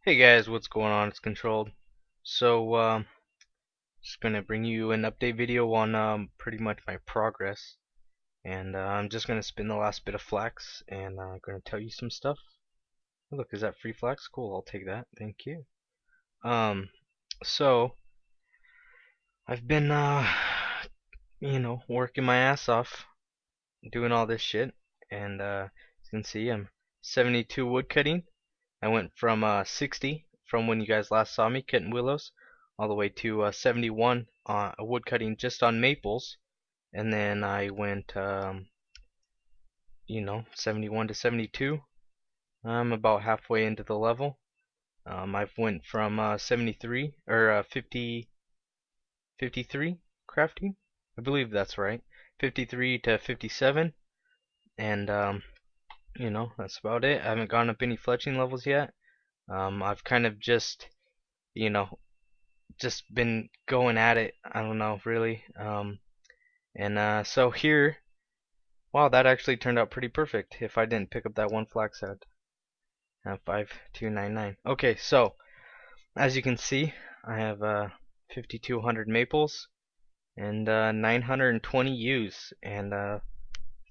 Hey guys, what's going on? It's Controlled. So, just gonna bring you an update video on pretty much my progress, and I'm just gonna spin the last bit of flax, and I'm gonna tell you some stuff. Oh, look, is that free flax? Cool, I'll take that. Thank you. Um, so I've been working my ass off, doing all this shit, and as you can see, I'm 72 wood cutting. I went from 60 from when you guys last saw me cutting willows all the way to 71 wood cutting just on maples, and then I went 71 to 72. I'm about halfway into the level. I've went from 73 or 53 crafting. I believe that's right. 53 to 57, and that's about it. I haven't gone up any fletching levels yet. I've kind of you know, just been going at it. I don't know, really. And so here, wow, that actually turned out pretty perfect if I didn't pick up that one flax head. 5299. Okay, so as you can see, I have 5200 maples and 920 yews and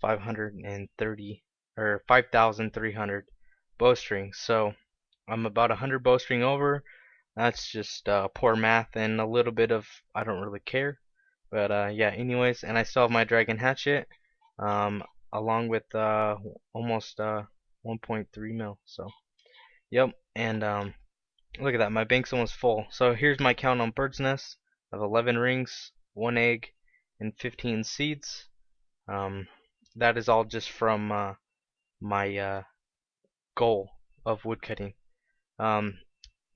530 or 5300 bowstrings. So I'm about 100 bowstring over. That's just poor math and a little bit of I don't really care. But yeah, anyways, and I still have my dragon hatchet, um, along with almost 1.3 mil. So, yep, and look at that, my bank's almost full. So here's my count on bird's nests of 11 rings, 1 egg, and 15 seeds. That is all just from my goal of woodcutting.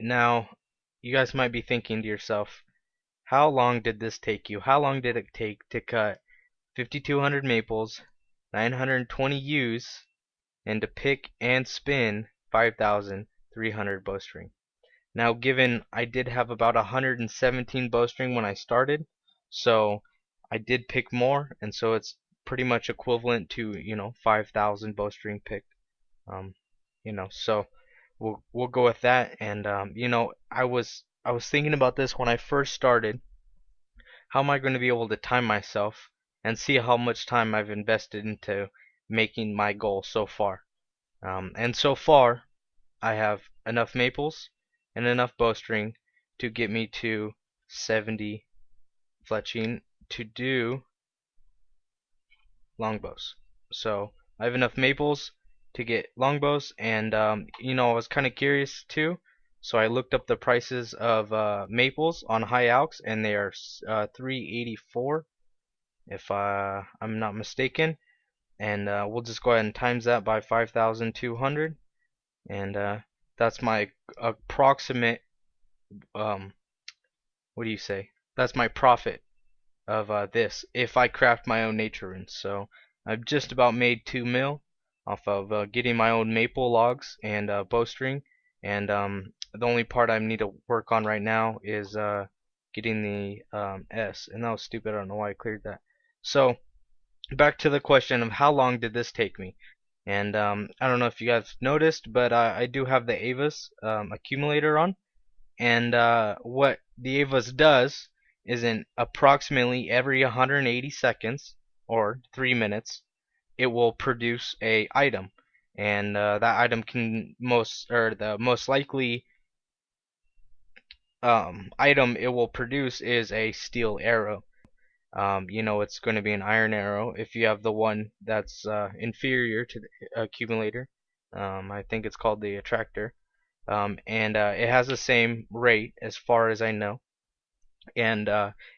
Now, you guys might be thinking to yourself, how long did this take you? How long did it take to cut 5200 maples, 920 yews, and to pick and spin 5300 bowstring? Now, given I did have about 117 bowstring when I started, so I did pick more, and so it's pretty much equivalent to 5,000 bowstring picked. Um, so we'll go with that. And I was thinking about this when I first started. How am I going to be able to time myself and see how much time I've invested into making my goal so far? And so far, I have enough maples and enough bowstring to get me to 70 fletching to do longbows. So I have enough maples to get longbows, and I was kind of curious too, so I looked up the prices of maples on High Alks, and they are 384 if I'm not mistaken, and we'll just go ahead and times that by 5,200, and that's my approximate what do you say? That's my profit of this if I craft my own nature runes. So I've just about made 2 mil off of getting my own maple logs and bowstring, and the only part I need to work on right now is getting the S, and that was stupid. I don't know why I cleared that. So back to the question of how long did this take me, and I don't know if you guys noticed, but I do have the Ava's accumulator on, and what the Ava's does is in approximately every 180 seconds or 3 minutes it will produce a item, and that item can the most likely item it will produce is a steel arrow. It's going to be an iron arrow if you have the one that's inferior to the accumulator. I think it's called the attractor, and it has the same rate as far as I know, and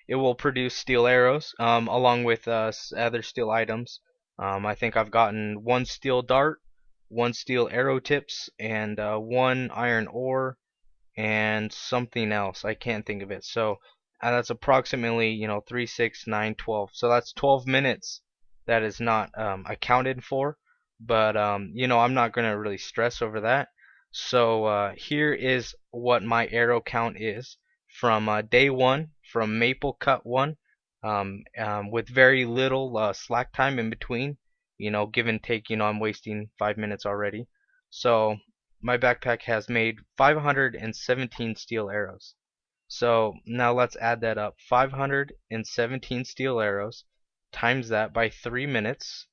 it will produce steel arrows along with other steel items. I think I've gotten one steel dart, one steel arrow tips, and one iron ore, and something else. I can't think of it. So that's approximately 3, 6, 9, 12. So that's 12 minutes that is not accounted for. But I'm not gonna really stress over that. So here is what my arrow count is from day one, from maple cut one, with very little slack time in between. Give and take. I'm wasting 5 minutes already. So my backpack has made 517 steel arrows. So now let's add that up. 517 steel arrows times that by 3 minutes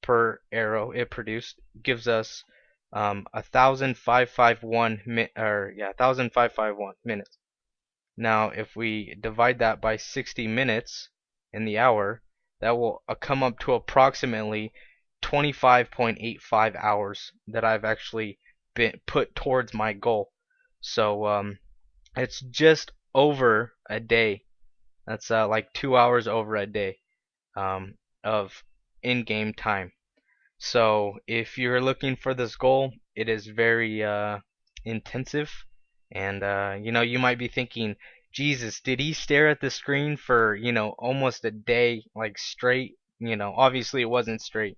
per arrow it produced gives us 1,551 1,551 minutes. Now if we divide that by 60 minutes in the hour, that will come up to approximately 25.85 hours that I've actually been put towards my goal. So it's just over a day. That's like 2 hours over a day of in-game time. So if you're looking for this goal, it is very intensive, and you might be thinking, Jesus, did he stare at the screen for almost a day like straight? Obviously it wasn't straight.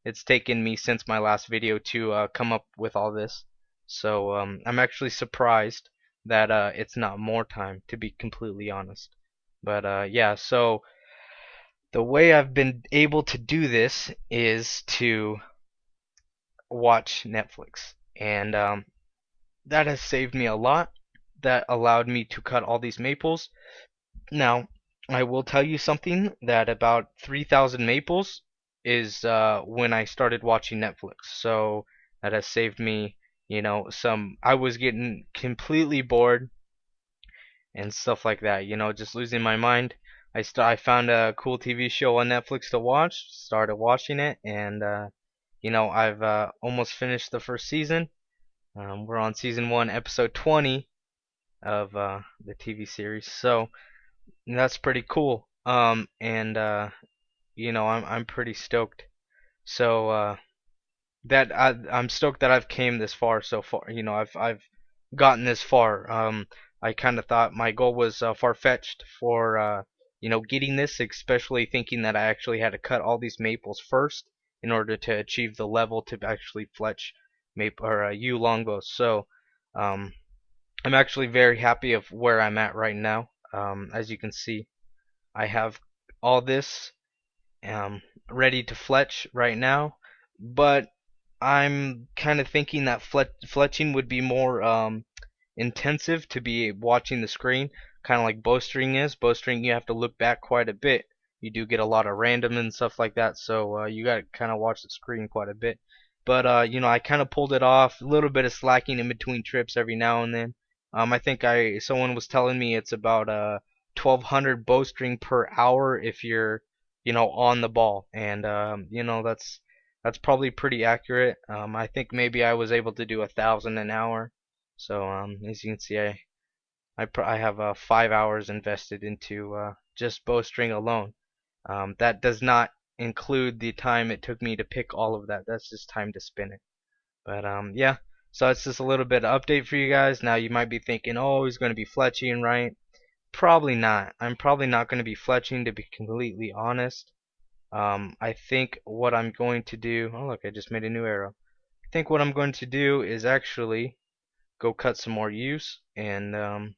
It's taken me since my last video to come up with all this. So I'm actually surprised that it's not more time, to be completely honest. But yeah, so the way I've been able to do this is to watch Netflix, and that has saved me a lot. That allowed me to cut all these maples. Now, I will tell you something, that about 3,000 maples is when I started watching Netflix. So that has saved me, some. I was getting completely bored and stuff like that, just losing my mind. I found a cool TV show on Netflix to watch, started watching it, and I've almost finished the first season. We're on season 1, episode 20 of the TV series, so that's pretty cool. And I'm pretty stoked. So I'm stoked that I've came this far so far. I've gotten this far. I kind of thought my goal was far-fetched for getting this, especially thinking that I actually had to cut all these maples first in order to achieve the level to actually fletch maple or yew longbows. So I'm actually very happy of where I'm at right now. As you can see, I have all this ready to fletch right now, but I'm kind of thinking that fletching would be more intensive to be watching the screen, kind of like bowstring is. Bowstring, you have to look back quite a bit. You do get a lot of random and stuff like that, so you got to kind of watch the screen quite a bit. But I kind of pulled it off. A little bit of slacking in between trips every now and then. I think someone was telling me it's about 1,200 bowstring per hour if you're on the ball, and that's probably pretty accurate. I think maybe I was able to do 1,000 an hour. So as you can see, I have 5 hours invested into just bowstring alone. That does not include the time it took me to pick all of that. That's just time to spin it. But yeah. So it's just a little bit of update for you guys. Now you might be thinking, oh, he's going to be fletching, right? Probably not. I'm probably not going to be fletching, to be completely honest. I think what I'm going to do. Oh look, I just made a new arrow. I think what I'm going to do is actually go cut some more yews, and I'm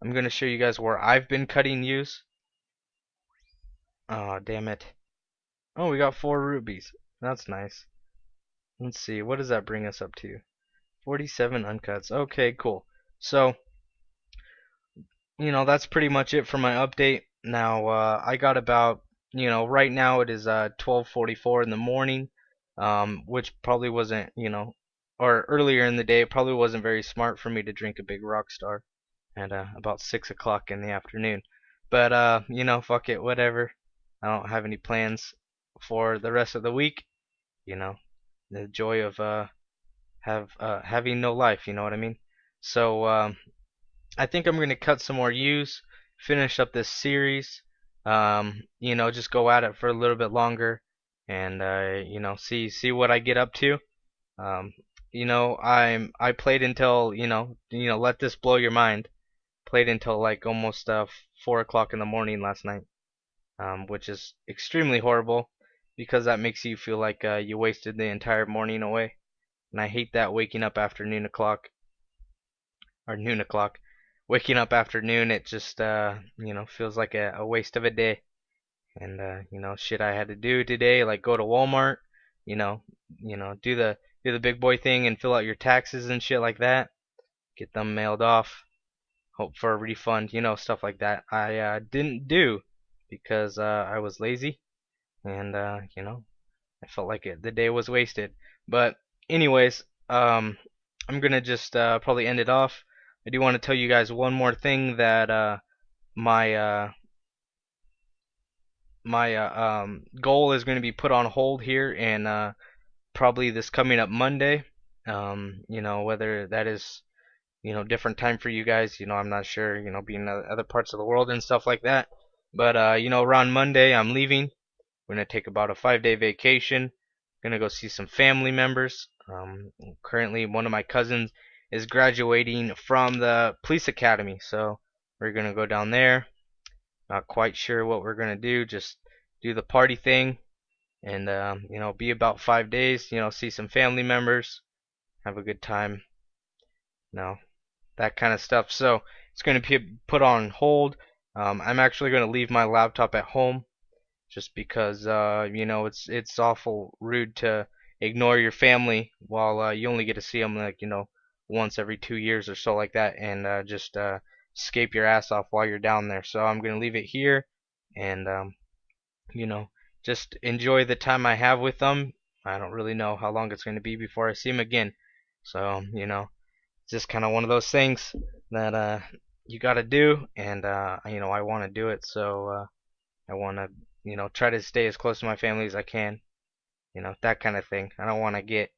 going to show you guys where I've been cutting yews. Oh, damn it. Oh, we got 4 rubies. That's nice. Let's see, what does that bring us up to? 47 uncuts. Okay, cool. So, that's pretty much it for my update. Now, I got about, right now it is 12:44 in the morning, which probably wasn't, or earlier in the day, it probably wasn't very smart for me to drink a big Rockstar at about 6 o'clock in the afternoon. But, fuck it, whatever. I don't have any plans for the rest of the week. The joy of having no life, you know what I mean? So, I think I'm gonna cut some more yews, finish up this series, just go at it for a little bit longer, and see what I get up to. Um, I played until let this blow your mind. Played until like almost 4 o'clock in the morning last night, which is extremely horrible because that makes you feel like you wasted the entire morning away, and I hate that waking up after noon o'clock or noon o'clock. Waking up after noon, it just feels like a waste of a day. And shit I had to do today, like go to Walmart, you know, do the do the big boy thing and fill out your taxes and shit like that. Get them mailed off. Hope for a refund, stuff like that. I didn't do because I was lazy and I felt like the day was wasted. But anyways, I'm gonna just probably end it off. I do want to tell you guys one more thing that my goal is going to be put on hold here, and probably this coming up Monday. Whether that is different time for you guys. I'm not sure. Being in other parts of the world and stuff like that. But around Monday, I'm leaving. We're gonna take about a 5-day vacation. Gonna go see some family members. Currently, one of my cousins is graduating from the police academy, so we're gonna go down there. Not quite sure what we're gonna do. Just do the party thing, and be about 5 days. See some family members, have a good time. That kind of stuff. So it's going to be put on hold. I'm actually going to leave my laptop at home, just because it's awful rude to ignore your family while you only get to see them like once every 2 years or so like that, and just escape your ass off while you're down there. So I'm going to leave it here, and you know just enjoy the time I have with them. I don't really know how long it's going to be before I see them again. So it's just kind of one of those things that you got to do, and I want to do it. So I want to try to stay as close to my family as I can. That kind of thing. I don't want to get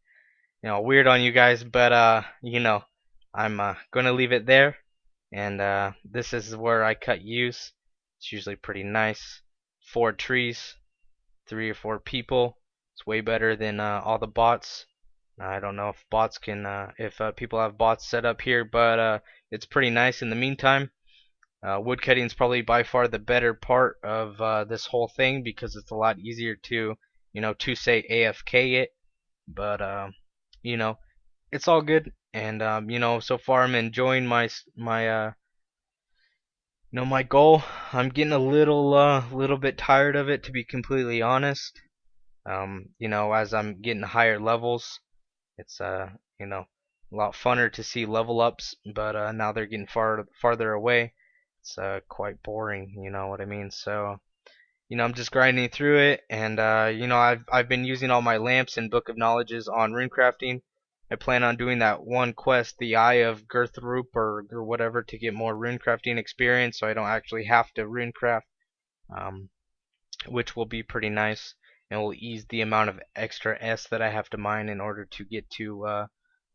weird on you guys, but I'm gonna leave it there, and this is where I cut yews. It's usually pretty nice. 4 trees, 3 or 4 people. It's way better than all the bots. I don't know if bots can, if people have bots set up here, but it's pretty nice in the meantime. Woodcutting is probably by far the better part of this whole thing, because it's a lot easier to, to say AFK it. But it's all good, and so far I'm enjoying my goal. I'm getting a little bit tired of it, to be completely honest. As I'm getting higher levels, it's a lot funner to see level ups, but now they're getting farther away. It's quite boring, you know what I mean? So I'm just grinding through it, and I've been using all my lamps and book of knowledges on runecrafting. I plan on doing that one quest, the Eye of Girthroop or whatever, to get more runecrafting experience, so I don't actually have to runecraft, um, which will be pretty nice, and will ease the amount of extra S that I have to mine in order to get to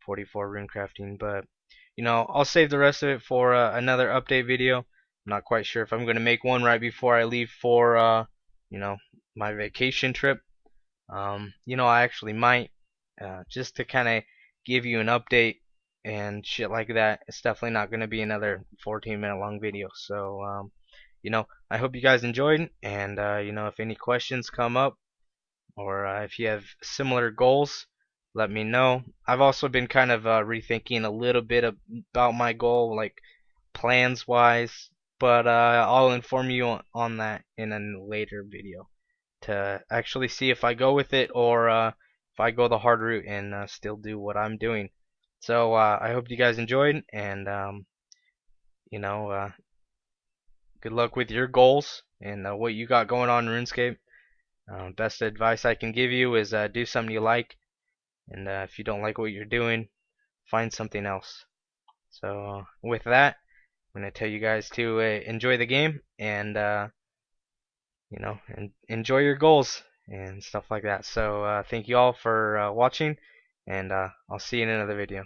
44 runecrafting. But I'll save the rest of it for another update video. I'm not quite sure if I'm going to make one right before I leave for my vacation trip. I actually might, just to kind of give you an update and shit like that. It's definitely not going to be another 14-minute long video. So I hope you guys enjoyed, and if any questions come up, or if you have similar goals, let me know. I've also been kind of rethinking a little bit about my goal, like plans wise, but I'll inform you on that in a later video to actually see if I go with it, or if I go the hard route and still do what I'm doing. So I hope you guys enjoyed, and good luck with your goals and what you got going on in RuneScape. Best advice I can give you is do something you like, and if you don't like what you're doing, find something else. So with that, I'm gonna tell you guys to enjoy the game, and and enjoy your goals and stuff like that. So thank you all for watching, and I'll see you in another video.